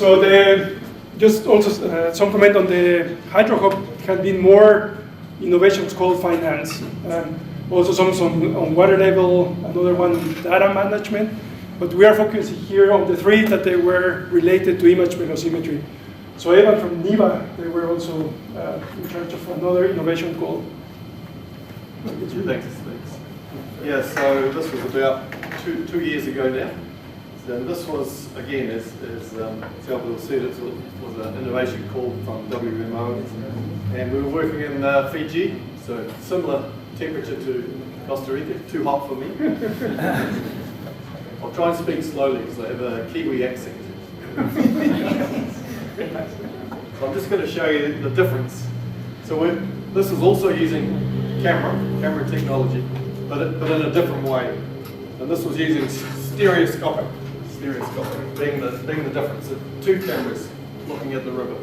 So just also some comment on the Hydro Hub. Had been more innovations called finance. Also some on water level, another one data management. But we are focusing here on the three that they were related to image velocimetry. So Evan from NIVA, they were also in charge of another innovation called. Thanks. Yeah, so this was about two years ago now. And this was, again, as Salvador said, it was an innovation called from WMO. And we were working in Fiji, so similar temperature to Costa Rica, too hot for me. I'll try and speak slowly because I have a Kiwi accent. So I'm just going to show you the difference. So this is also using camera technology, but in a different way. And this was using stereoscopic being the difference of two cameras looking at the river.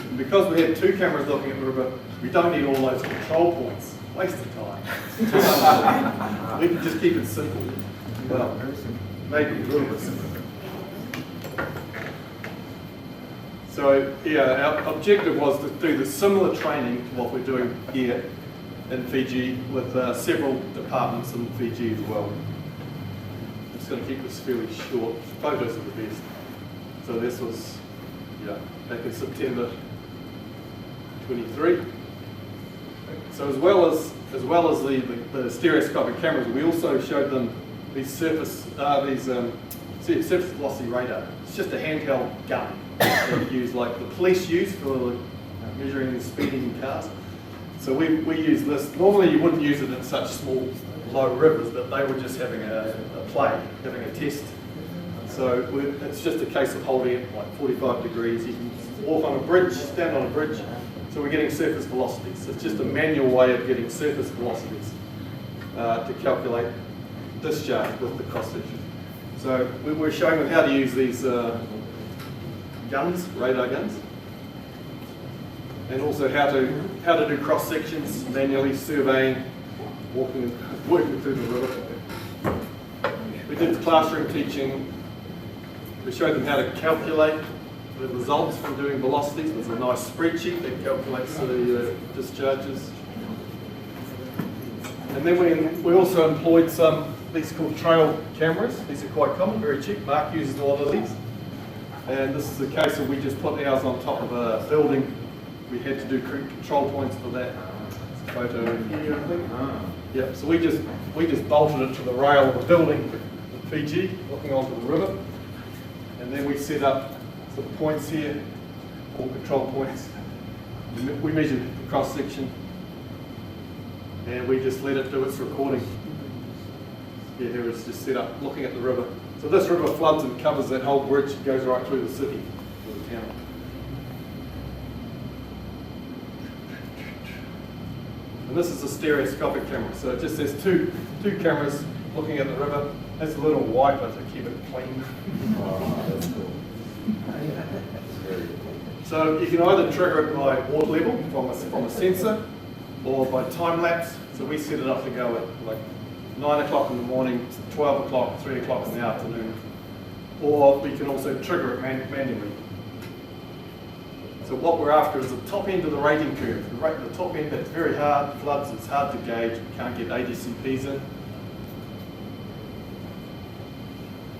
And because we had two cameras looking at the river, we don't need all those control points. Waste of time. We can just keep it simple. Well, maybe a little bit simple. So yeah, our objective was to do the similar training to what we're doing here in Fiji with several departments in Fiji as well. I'm just going to keep this fairly short. Photos are the best. So this was, back in September 23. So as well as the stereoscopic cameras, we also showed them these surface velocity radar. It's just a handheld gun that you use, like the police use for measuring the speeding in cars. So we use this. Normally you wouldn't use it in such small, low rivers, but they were just having a play, having a test. So it's just a case of holding it like 45 degrees. You can walk on a bridge, stand on a bridge. So we're getting surface velocities. It's just a manual way of getting surface velocities to calculate discharge with the cross section. So we're showing them how to use these guns, radar guns, and also how to do cross sections manually, surveying, working through the river. We did classroom teaching. We showed them how to calculate the results from doing velocities. There's a nice spreadsheet that calculates the discharges. And then we also employed these called trail cameras. These are quite common, very cheap. Mark uses a lot of these. And this is a case of we just put ours on top of a building. We had to do control points for that. It's a photo in here, I think. Yeah, so we just bolted it to the rail of a building in Fiji, looking onto the river. And then we set up some points here, all control points. We measured the cross section, and we just let it do its recording. Yeah, here it's just set up, looking at the river. So this river floods and covers that whole bridge. It goes right through the city, through the town. And this is a stereoscopic camera. So it just says two cameras looking at the river. Has a little wiper to keep it clean. Oh, that's cool. So you can either trigger it by water level from a sensor, or by time lapse. So we set it up to go at like 9 o'clock in the morning, 12 o'clock, 3 o'clock in the afternoon. Or we can also trigger it manually. So what we're after is the top end of the rating curve. The top end, that's very hard, floods, it's hard to gauge, we can't get ADCPs in.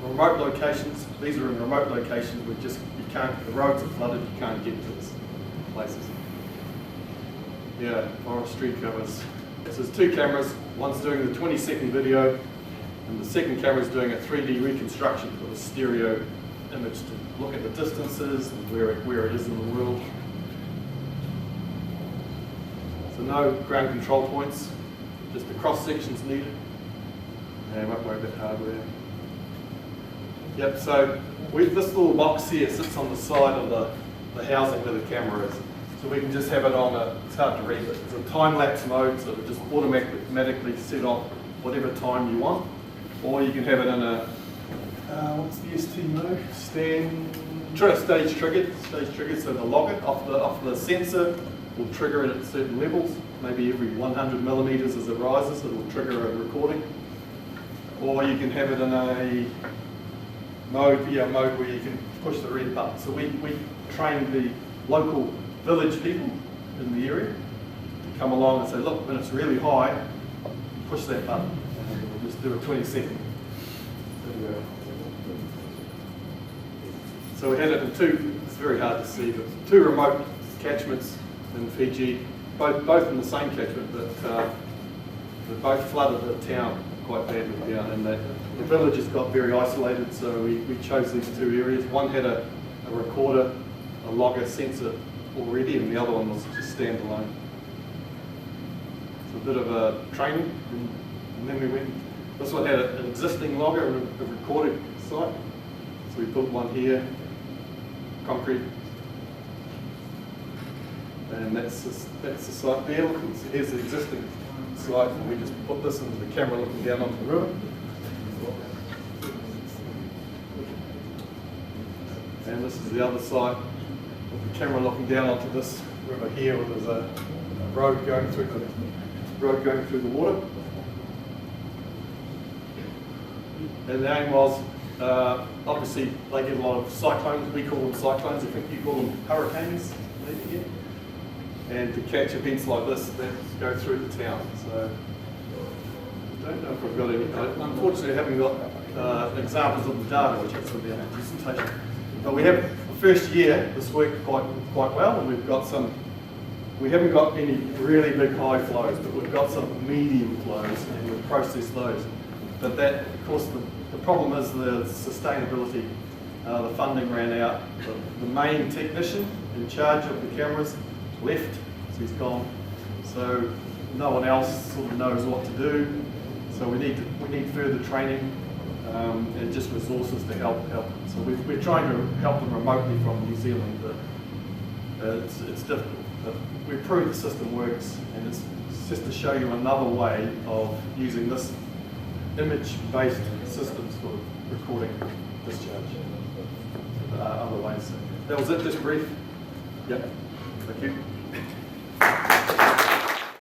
Remote locations, these are in remote locations where the roads are flooded, you can't get to these places. Yeah, forestry covers. So there's two cameras, one's doing the 20-second video, and the second camera is doing a 3D reconstruction for the stereo image to look at the distances and where it is in the world. So no ground control points, just the cross sections needed. And won't worry about hardware. Yep, so this little box here sits on the side of the housing where the camera is. So we can just have it on it's hard to read, but it's a time-lapse mode, so it just automatically set off whatever time you want. Or you can have it in a, what's the ST mode? Stage triggered, so the logger off the sensor will trigger it at certain levels, maybe every 100 millimeters as it rises, it will trigger a recording. Or you can have it in a mode where you can push the red button. So we train the local village people in the area to come along and say, look, when it's really high, push that button, and we'll just do a 20-second. So we had it in two, it's very hard to see, but two remote catchments in Fiji, both in the same catchment, but they both flooded the town quite badly down, and the villages got very isolated, so we chose these two areas. One had a recorder, a logger sensor already, and the other one was just standalone. So a bit of a training, and then we went, this one had an existing logger and a recording site, so we built one here, concrete, and that's the site there. Here's the existing site, and we just put this into the camera looking down onto the river. And this is the other side with the camera looking down onto this river here, where there's a road going through the water. And the aim was, obviously they get a lot of cyclones, we call them cyclones, I think you call them hurricanes, maybe here. And to catch events like this that go through the town. So I don't know if we've got any, unfortunately I haven't got examples of the data, which is in the presentation. But we have, the first year, this worked quite well, and we've got some, we haven't got any really big high flows, but we've got some medium flows, and we've processed those. But that, of course, the problem is the sustainability. The funding ran out. The main technician in charge of the cameras left, so he's gone. So no one else sort of knows what to do. So we need further training and just resources to help. So we're trying to help them remotely from New Zealand, but it's difficult. But we prove the system works, and it's just to show you another way of using this image-based systems for recording discharge. Other ways. That was it, just brief. Yep. Thank you.